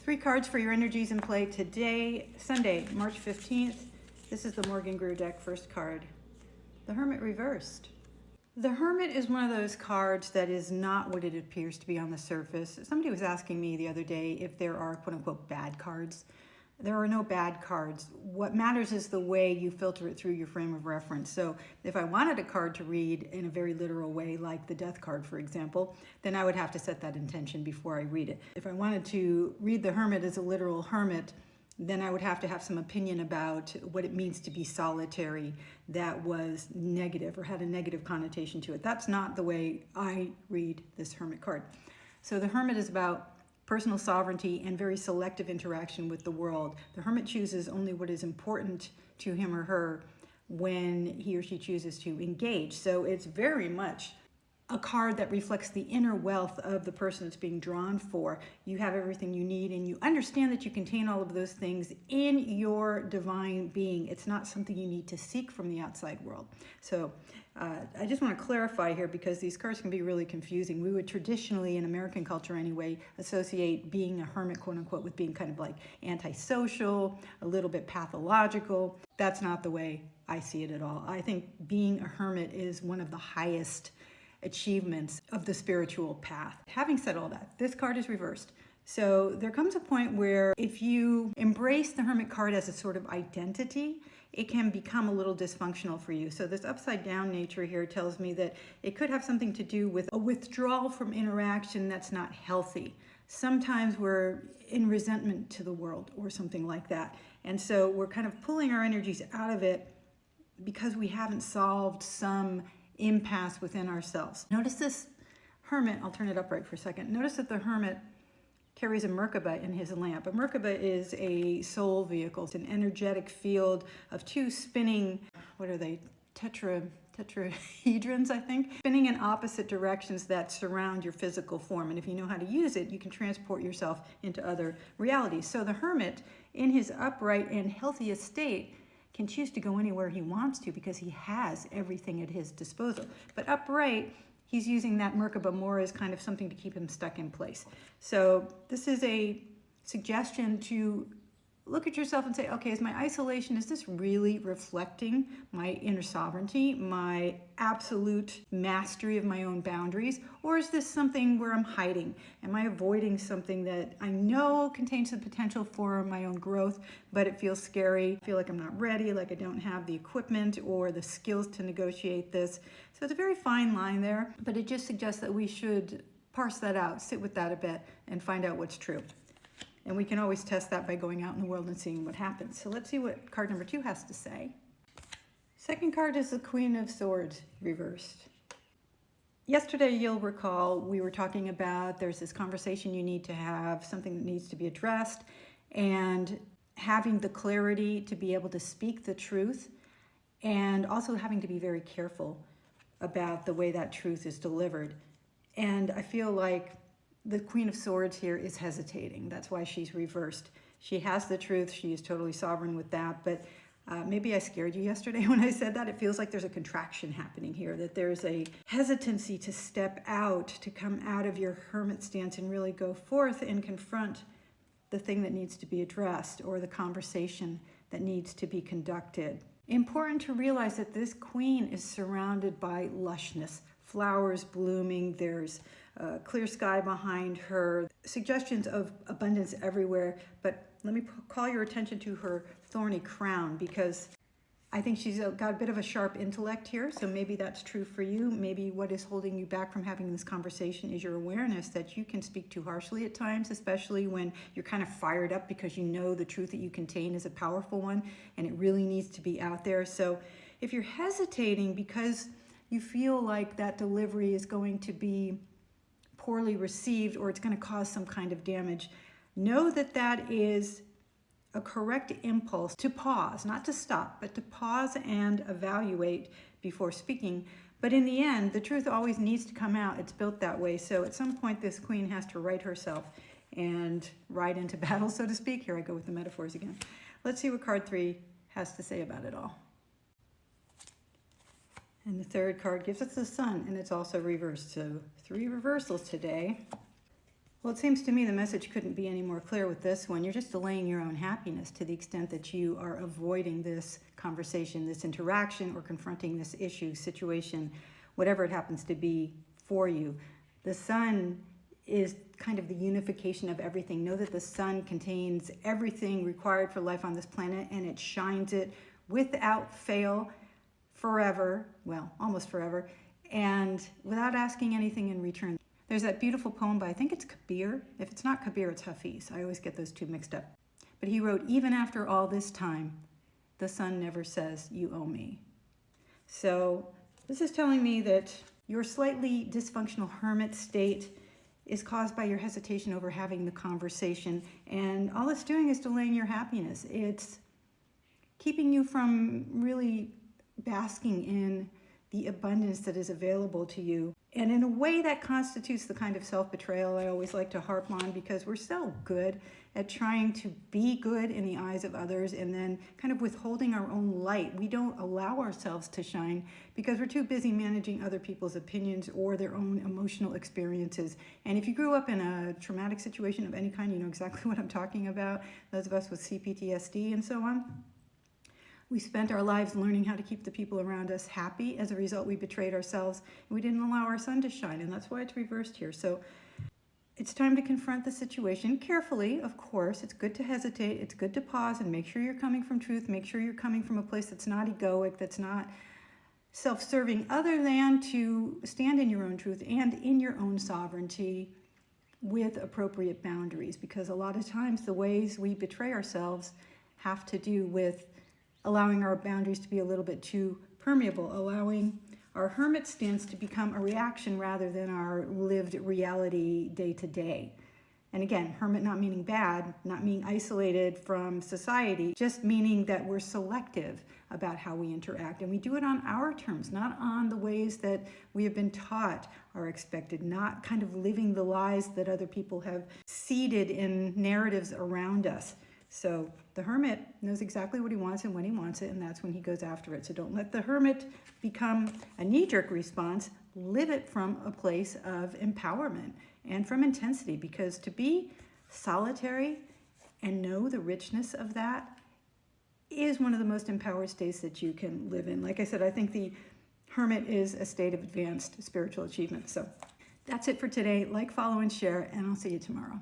3 cards for your energies in play today, Sunday, March 15th. This is the Morgan Greer deck, first card. The Hermit reversed. The Hermit is one of those cards that is not what it appears to be on the surface. Somebody was asking me the other day if there are quote-unquote bad cards. There are no bad cards. What matters is the way you filter it through your frame of reference. So if I wanted a card to read in a very literal way, like the Death card, for example, then I would have to set that intention before I read it. If I wanted to read the Hermit as a literal hermit, then I would have to have some opinion about what it means to be solitary that was negative or had a negative connotation to it. That's not the way I read this Hermit card. So the Hermit is about personal sovereignty and very selective interaction with the world. The Hermit chooses only what is important to him or her when he or she chooses to engage. So it's very much a card that reflects the inner wealth of the person that's being drawn for. You have everything you need and you understand that you contain all of those things in your divine being. It's not something you need to seek from the outside world. So I just want to clarify here because these cards can be really confusing. We would traditionally, in American culture anyway, associate being a hermit, quote unquote, with being kind of like antisocial, a little bit pathological. That's not the way I see it at all. I think being a hermit is one of the highest achievements of the spiritual path. Having said all that, this card is reversed. So there comes a point where if you embrace the Hermit card as a sort of identity, it can become a little dysfunctional for you. So this upside down nature here tells me that it could have something to do with a withdrawal from interaction that's not healthy. Sometimes we're in resentment to the world or something like that. And so we're kind of pulling our energies out of it because we haven't solved some impasse within ourselves. Notice this Hermit, I'll turn it upright for a second. Notice that the Hermit carries a Merkaba in his lamp. A Merkaba is a soul vehicle. It's an energetic field of 2 spinning, what are they, tetrahedrons, I think, spinning in opposite directions that surround your physical form. And if you know how to use it, you can transport yourself into other realities. So the Hermit, in his upright and healthiest state, can choose to go anywhere he wants to because he has everything at his disposal. But upright, he's using that Merkaba more as kind of something to keep him stuck in place. So this is a suggestion to look at yourself and say, okay, is my isolation, is this really reflecting my inner sovereignty, my absolute mastery of my own boundaries? Or is this something where I'm hiding? Am I avoiding something that I know contains the potential for my own growth, but it feels scary? I feel like I'm not ready, like I don't have the equipment or the skills to negotiate this. So it's a very fine line there, but it just suggests that we should parse that out, sit with that a bit, and find out what's true. And we can always test that by going out in the world and seeing what happens. So let's see what card number 2 has to say. Second card is the Queen of Swords reversed. Yesterday, you'll recall, we were talking about there's this conversation you need to have, something that needs to be addressed, and having the clarity to be able to speak the truth, and also having to be very careful about the way that truth is delivered. And I feel like the Queen of Swords here is hesitating. That's why she's reversed. She has the truth. She is totally sovereign with that. But maybe I scared you yesterday when I said that. It feels like there's a contraction happening here, that there's a hesitancy to step out, to come out of your hermit stance and really go forth and confront the thing that needs to be addressed or the conversation that needs to be conducted. Important to realize that this queen is surrounded by lushness, flowers blooming, there's clear sky behind her, suggestions of abundance everywhere. But let me call your attention to her thorny crown, because I think she's got a bit of a sharp intellect here. So maybe that's true for you. Maybe what is holding you back from having this conversation is your awareness that you can speak too harshly at times, especially when you're kind of fired up because you know the truth that you contain is a powerful one and it really needs to be out there. So if you're hesitating because you feel like that delivery is going to be poorly received or it's going to cause some kind of damage, know that that is a correct impulse to pause, not to stop, but to pause and evaluate before speaking. But in the end, the truth always needs to come out. It's built that way. So at some point, this queen has to right herself and ride into battle, so to speak. Here I go with the metaphors again. Let's see what card 3 has to say about it all. And the third card gives us the Sun, and it's also reversed. So 3 reversals today. Well, it seems to me the message couldn't be any more clear with this one. You're just delaying your own happiness to the extent that you are avoiding this conversation, this interaction, or confronting this issue, situation, whatever it happens to be for you. The sun is kind of the unification of everything. Know that the sun contains everything required for life on this planet, and it shines it without fail forever, well, almost forever, and without asking anything in return. There's that beautiful poem by, I think it's Kabir. If it's not Kabir, it's Hafiz. I always get those two mixed up. But he wrote, "Even after all this time, the sun never says you owe me." So this is telling me that your slightly dysfunctional hermit state is caused by your hesitation over having the conversation. And all it's doing is delaying your happiness. It's keeping you from really basking in the abundance that is available to you. And in a way that constitutes the kind of self-betrayal I always like to harp on, because we're so good at trying to be good in the eyes of others and then kind of withholding our own light. We don't allow ourselves to shine because we're too busy managing other people's opinions or their own emotional experiences. And if you grew up in a traumatic situation of any kind, you know exactly what I'm talking about. Those of us with CPTSD and so on. We spent our lives learning how to keep the people around us happy. As a result, we betrayed ourselves and we didn't allow our sun to shine, and that's why it's reversed here. So it's time to confront the situation carefully, of course. It's good to hesitate. It's good to pause and make sure you're coming from truth. Make sure you're coming from a place that's not egoic, that's not self-serving, other than to stand in your own truth and in your own sovereignty with appropriate boundaries. Because a lot of times the ways we betray ourselves have to do with allowing our boundaries to be a little bit too permeable, allowing our hermit stance to become a reaction rather than our lived reality day to day. And again, hermit not meaning bad, not meaning isolated from society, just meaning that we're selective about how we interact. And we do it on our terms, not on the ways that we have been taught are expected, not kind of living the lies that other people have seeded in narratives around us. So the hermit knows exactly what he wants and when he wants it, and that's when he goes after it. So don't let the hermit become a knee-jerk response. Live it from a place of empowerment and from intensity, because to be solitary and know the richness of that is one of the most empowered states that you can live in. Like I said, I think the hermit is a state of advanced spiritual achievement. So that's it for today. Like, follow, and share, and I'll see you tomorrow.